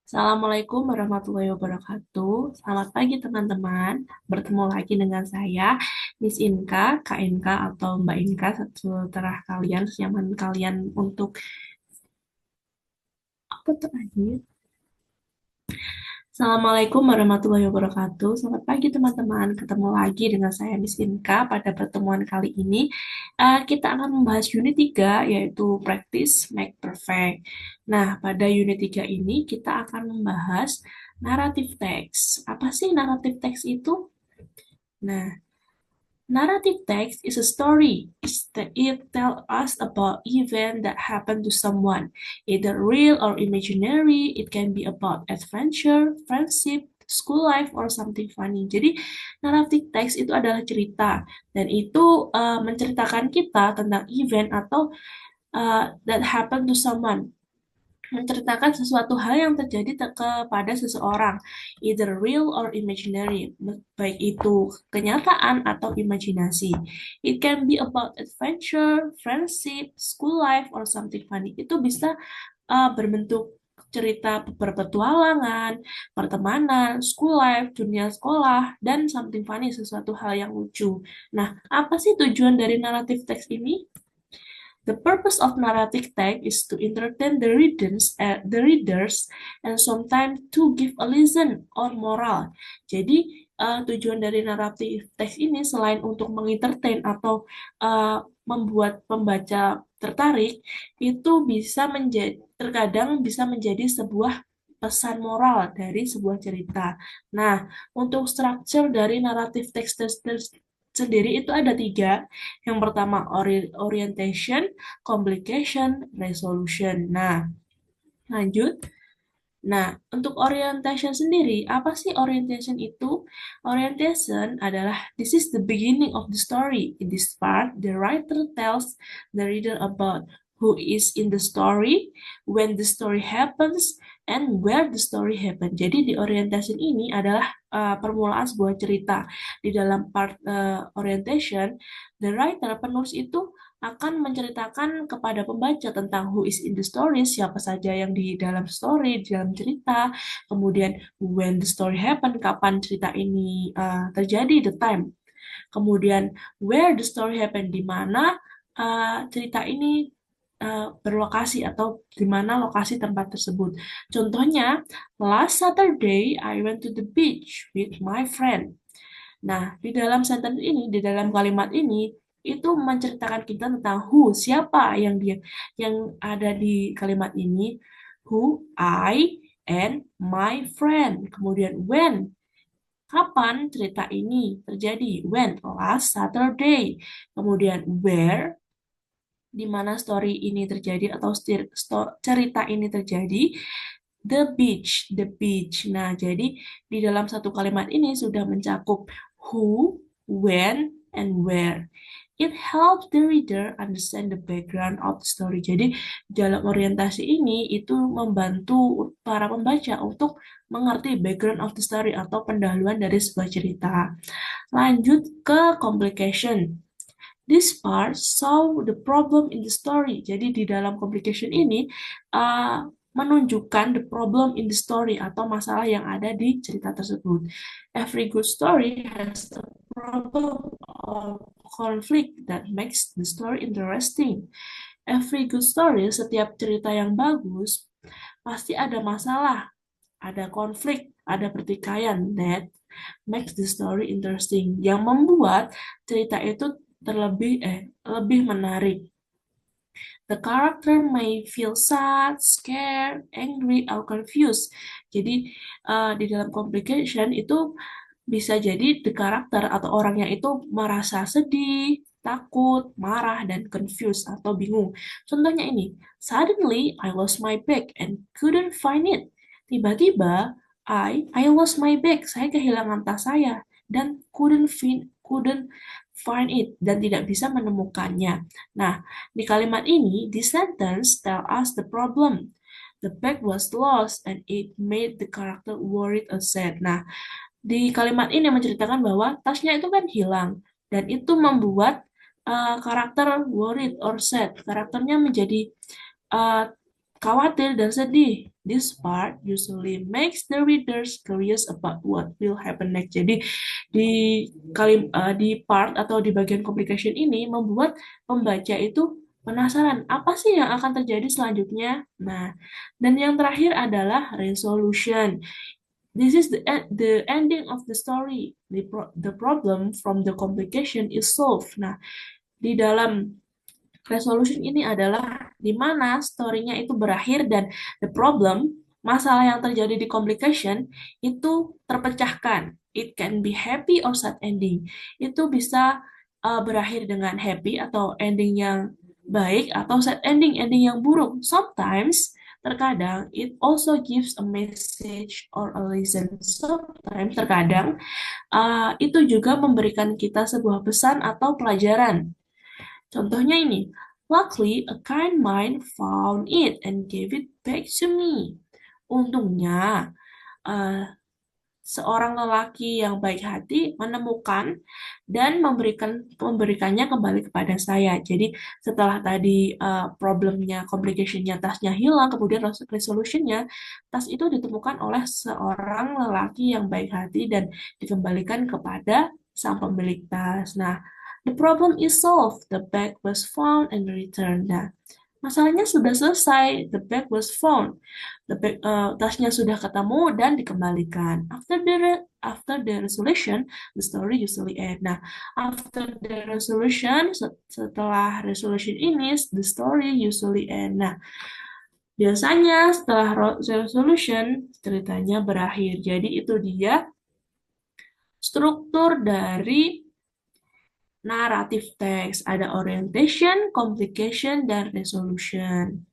Assalamualaikum warahmatullahi wabarakatuh. Selamat pagi teman-teman. Bertemu lagi dengan saya, Miss Inka, Kak Inka atau Mbak Inka, seterah kalian, senyaman kalian untuk apa terakhir. Assalamualaikum warahmatullahi wabarakatuh. Selamat pagi teman-teman. Ketemu lagi dengan saya Miss Inka. Pada pertemuan kali ini kita akan membahas unit 3 yaitu Practice Make Perfect. Nah, pada unit 3 ini kita akan membahas narrative text. Apa sih narrative text itu? Nah, narrative text is a story. It tells us about event that happened to someone, either real or imaginary. It can be about adventure, friendship, school life, or something funny. Jadi, narrative text itu adalah cerita, dan itu menceritakan kita tentang event atau that happened to someone, menceritakan sesuatu hal yang terjadi kepada seseorang, either real or imaginary, baik itu kenyataan atau imajinasi. It can be about adventure, friendship, school life, or something funny. Itu bisa berbentuk cerita berpetualangan, pertemanan, school life, dunia sekolah, dan something funny, sesuatu hal yang lucu. Nah, apa sih tujuan dari naratif teks ini? The purpose of narrative text is to entertain the readers, and sometimes to give a lesson or moral. Jadi, tujuan dari naratif teks ini selain untuk mengentertain atau membuat pembaca tertarik, itu bisa menjadi terkadang bisa menjadi sebuah pesan moral dari sebuah cerita. Nah, untuk struktur dari naratif teks sendiri itu ada tiga. Yang pertama orientation, complication, resolution. Nah, lanjut. Nah, untuk orientation sendiri, apa sih orientation itu? Orientation adalah this is the beginning of the story. In this part, the writer tells the reader about who is in the story, when the story happens, and where the story happened. Jadi di orientation ini adalah permulaan sebuah cerita. Di dalam part orientation, the writer, penulis itu akan menceritakan kepada pembaca tentang who is in the story, siapa saja yang di dalam story, di dalam cerita, kemudian when the story happen, kapan cerita ini terjadi, the time, kemudian where the story happen, di mana cerita ini berlokasi atau di mana lokasi tempat tersebut. Contohnya, last Saturday I went to the beach with my friend. Nah, di dalam sentence ini, di dalam kalimat ini, itu menceritakan kita tentang who, siapa yang ada di kalimat ini, who, I, and my friend. Kemudian when, kapan cerita ini terjadi? When, last Saturday. Kemudian where, di mana story ini terjadi atau cerita ini terjadi, the beach. Nah, jadi di dalam satu kalimat ini sudah mencakup who, when, and where. It helps the reader understand the background of the story. Jadi, dalam orientasi ini itu membantu para pembaca untuk mengerti background of the story atau pendahuluan dari sebuah cerita. Lanjut ke complication. This part solve the problem in the story. Jadi di dalam complication ini menunjukkan the problem in the story atau masalah yang ada di cerita tersebut. Every good story has a problem or conflict that makes the story interesting. Every good story, setiap cerita yang bagus pasti ada masalah, ada konflik, ada pertikaian that makes the story interesting, yang membuat cerita itu lebih menarik. The character may feel sad, scared, angry, or confused. Jadi di dalam complication itu bisa jadi the character atau orangnya itu merasa sedih, takut, marah, dan confused atau bingung. Contohnya ini, suddenly I lost my bag and couldn't find it. Tiba-tiba I lost my bag, saya kehilangan tas saya dan couldn't find it dan tidak bisa menemukannya. Nah, di kalimat ini, the sentence tell us the problem. The bag was lost and it made the character worried or sad. Nah, di kalimat ini menceritakan bahwa tasnya itu kan hilang dan itu membuat karakter worried or sad. Karakternya menjadi uh, khawatir dan sedih. This part usually makes the readers curious about what will happen next. Jadi di di part atau di bagian complication ini membuat pembaca itu penasaran apa sih yang akan terjadi selanjutnya. Nah, dan yang terakhir adalah resolution. This is the ending of the story. The problem from the complication is solved. Nah, di dalam resolution ini adalah di mana story-nya itu berakhir dan the problem, masalah yang terjadi di complication itu terpecahkan. It can be happy or sad ending. Itu bisa berakhir dengan happy atau ending yang baik atau sad ending, ending yang buruk. Sometimes, terkadang it also gives a message or a lesson. Sometimes, terkadang itu juga memberikan kita sebuah pesan atau pelajaran. Contohnya ini, luckily a kind mind found it and gave it back to me. Untungnya, eh, seorang lelaki yang baik hati menemukan dan memberikannya kembali kepada saya. Jadi setelah tadi problemnya, complication-nya, tasnya hilang, kemudian resolution-nya, tas itu ditemukan oleh seorang lelaki yang baik hati dan dikembalikan kepada sang pemilik tas. Nah, the problem is solved. The bag was found and returned. Nah, masalahnya sudah selesai. The bag was found. Tasnya sudah ketemu dan dikembalikan. After the resolution, the story usually end. Nah, after the resolution, setelah resolution ini, the story usually end. Nah, biasanya setelah resolution, ceritanya berakhir. Jadi itu dia struktur dari naratif teks. Ada orientation, complication, dan resolution.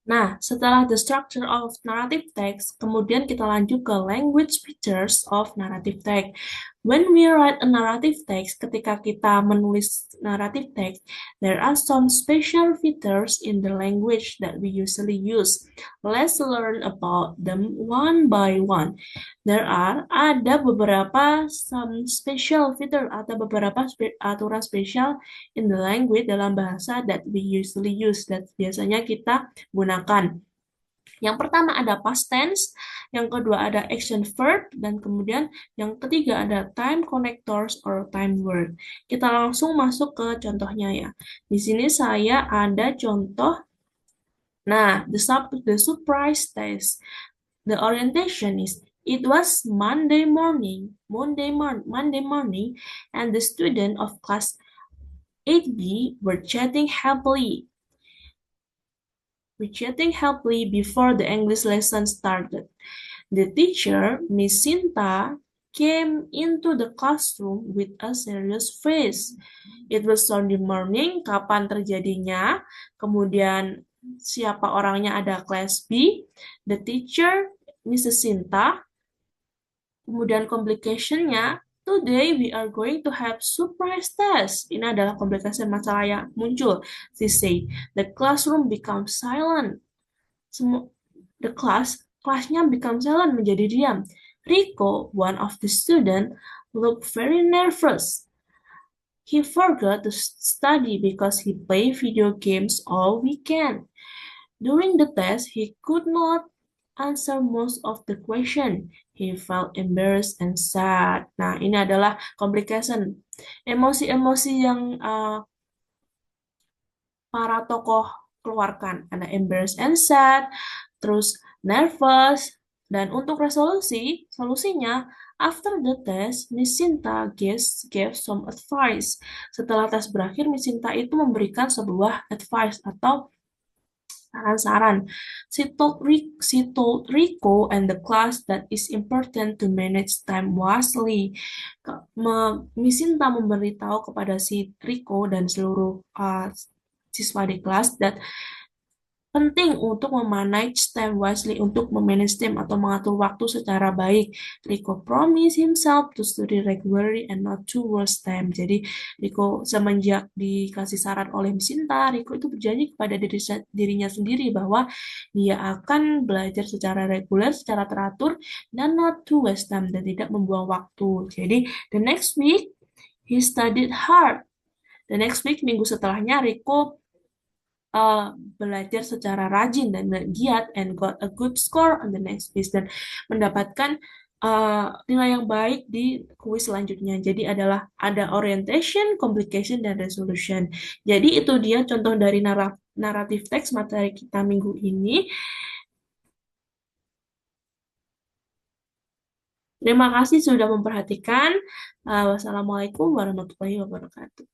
Nah, setelah the structure of narrative text, kemudian kita lanjut ke language features of narrative text. When we write a narrative text, ketika kita menulis narrative text, there are some special features in the language that we usually use. Let's learn about them one by one. Ada beberapa some special feature atau beberapa aturan spesial in the language dalam bahasa that we usually use, that biasanya kita gunakan. Yang pertama ada past tense, yang kedua ada action verb, dan kemudian yang ketiga ada time connectors or time word. Kita langsung masuk ke contohnya ya. Di sini saya ada contoh. Nah, the surprise test. The orientation is it was Monday morning, Monday morning, and the student of class 8B were chatting happily. Before the English lesson started. The teacher, Miss Sinta, came into the classroom with a serious face. It was Sunday morning, kapan terjadinya, kemudian siapa orangnya ada kelas B, the teacher, Mrs. Sinta, kemudian complication-nya, today we are going to have surprise test. Ini adalah komplikasi masalah yang muncul. She say, the classroom becomes silent. The kelasnya become silent, menjadi diam. Rico, one of the student, looked very nervous. He forgot to study because he played video games all weekend. During the test, he could not answer most of the question. He felt embarrassed and sad. Nah, ini adalah complication. Emosi-emosi yang para tokoh keluarkan. Ada embarrassed and sad, terus nervous, dan untuk solusinya, after the test, Miss Sinta gave some advice. Setelah tes berakhir, Miss Sinta itu memberikan sebuah advice atau saran-saran. She told Rico and the class that it's important to manage time wisely. Miss Sinta memberitahu kepada si Rico dan seluruh siswa di kelas that Penting untuk memanage time wisely, untuk memanage time atau mengatur waktu secara baik. Rico promise himself to study regularly and not to waste time. Jadi Rico semenjak dikasih saran oleh Miss Sinta, Rico itu berjanji kepada dirinya sendiri bahwa dia akan belajar secara reguler, secara teratur, dan not to waste time, dan tidak membuang waktu. Jadi the next week he studied hard. The next week, minggu setelahnya, Rico uh, belajar secara rajin dan giat and got a good score on the next quiz, dan mendapatkan nilai yang baik di kuis selanjutnya. Jadi adalah ada orientation, complication, dan resolution. Jadi itu dia contoh dari naratif teks materi kita minggu ini. Terima kasih sudah memperhatikan. Wassalamualaikum warahmatullahi wabarakatuh.